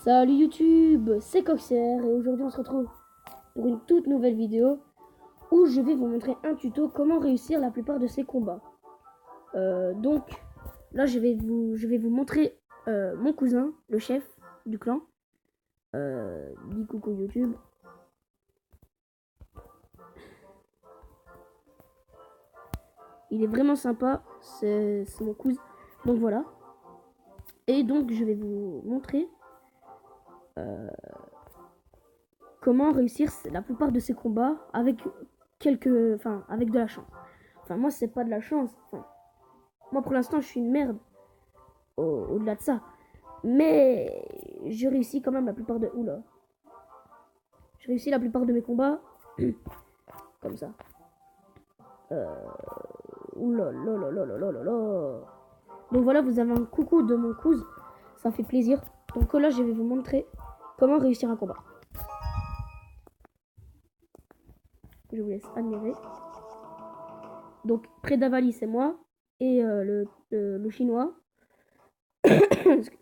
Salut YouTube, c'est Coxer et aujourd'hui on se retrouve pour une toute nouvelle vidéo où je vais vous montrer un tuto comment réussir la plupart de ces combats. Donc là je vais vous montrer mon cousin, le chef du clan. Dis coucou YouTube. Il est vraiment sympa, c'est mon cousin. Donc voilà. Et donc je vais vous montrer comment réussir la plupart de ces combats avec avec de la chance. Enfin moi c'est pas de la chance. Moi pour l'instant je suis une merde au-delà de ça. Mais je réussis quand même la plupart de... Oula. Je réussis la plupart de mes combats. Comme ça. Oula là là là là là là là. Donc voilà, vous avez un coucou de mon cousin. Ça fait plaisir. Donc là je vais vous montrer comment réussir un combat. Je vous laisse admirer. Donc Predavali c'est moi. Et le chinois.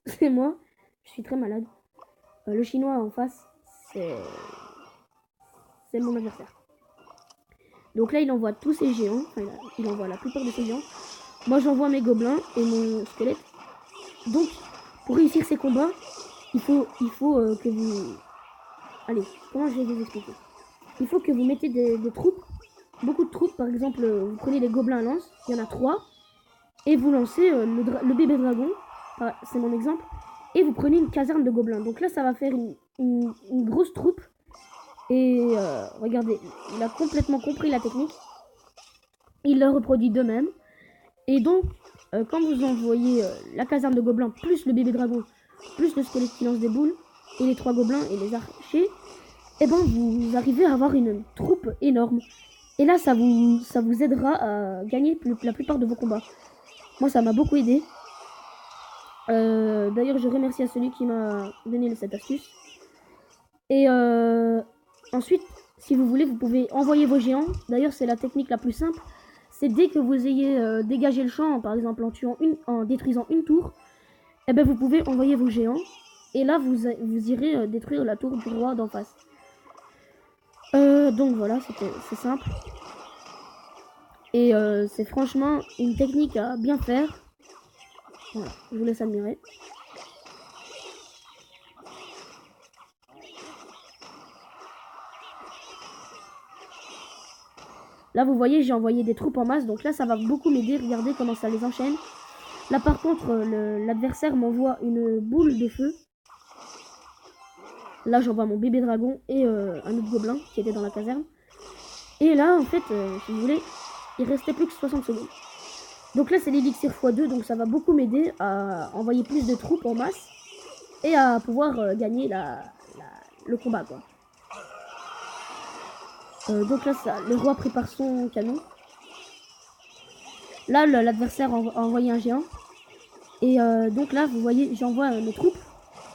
C'est moi. Je suis très malade. Le chinois en face, c'est mon adversaire. Donc là, il envoie tous ses géants. Enfin, il envoie la plupart de ses géants. Moi, j'envoie mes gobelins et mon squelette. Donc, pour réussir ces combats, il faut que vous... Allez, comment je vais vous expliquer? Il faut que vous mettez des troupes. Beaucoup de troupes. Par exemple, vous prenez les gobelins à lance. Il y en a 3. Et vous lancez le bébé dragon. C'est mon exemple. Et vous prenez une caserne de gobelins. Donc là, ça va faire une grosse troupe. Et regardez, il a complètement compris la technique. Il le reproduit de même. Et donc, quand vous envoyez la caserne de gobelins, plus le bébé dragon, plus le squelette qui lance des boules, et les 3 gobelins et les archers, et ben vous arrivez à avoir une troupe énorme. Et là, ça vous aidera à gagner la plupart de vos combats. Moi, ça m'a beaucoup aidé. D'ailleurs, je remercie à celui qui m'a donné cette astuce. Et ensuite, si vous voulez, vous pouvez envoyer vos géants. D'ailleurs, c'est la technique la plus simple. C'est dès que vous ayez dégagé le champ, par exemple en détruisant une tour, et ben vous pouvez envoyer vos géants. Et là, vous irez détruire la tour du roi d'en face. Donc voilà, c'est simple. Et c'est franchement une technique à bien faire. Voilà, je vous laisse admirer. Là, vous voyez, j'ai envoyé des troupes en masse. Donc là, ça va beaucoup m'aider. Regardez comment ça les enchaîne. Là, par contre, l'adversaire m'envoie une boule de feu. Là, j'envoie mon bébé dragon et un autre gobelin qui était dans la caserne. Et là, en fait, si vous voulez, il restait plus que 60 secondes. Donc là, c'est l'élixir x2. Donc ça va beaucoup m'aider à envoyer plus de troupes en masse. Et à pouvoir gagner le combat, quoi. Donc là, le roi prépare son canon. Là, l'adversaire a envoyé un géant. Et donc là, vous voyez, j'envoie mes troupes.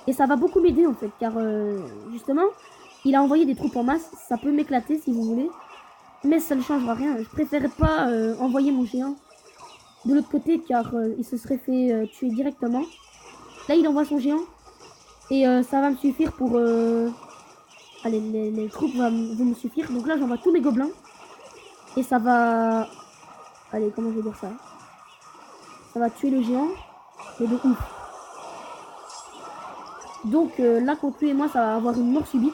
Et ça va beaucoup m'aider en fait, car justement, il a envoyé des troupes en masse. Ça peut m'éclater si vous voulez. Mais ça ne changera rien. Je préférerais pas envoyer mon géant de l'autre côté, car il se serait fait tuer directement. Là, il envoie son géant. Et ça va me suffire pour... Allez, les troupes vont me suffire. Donc là, j'envoie tous mes gobelins. Et ça va... Allez, comment je vais dire ça? Ça va tuer le géant. Mais de ouf. Donc là, contre lui et moi, ça va avoir une mort subite.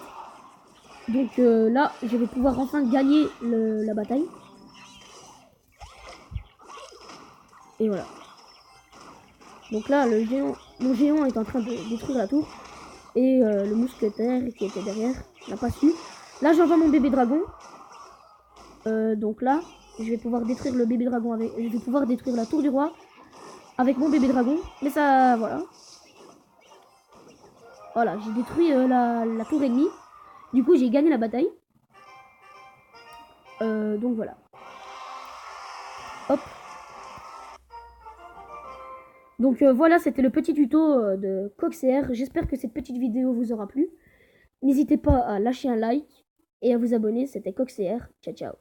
Donc là, je vais pouvoir enfin gagner la bataille. Et voilà. Donc là, mon géant est en train de détruire la tour. Et le mousquetaire qui était derrière n'a pas su. Là, j'envoie mon bébé dragon. Donc là, je vais pouvoir détruire le bébé dragon avec... Je vais pouvoir détruire la tour du roi avec mon bébé dragon. Mais ça, voilà. Voilà, j'ai détruit la tour ennemie. Du coup, j'ai gagné la bataille. Donc voilà. Hop. Donc voilà, c'était le petit tuto de Coxer. J'espère que cette petite vidéo vous aura plu. N'hésitez pas à lâcher un like et à vous abonner. C'était Coxer. Ciao, ciao.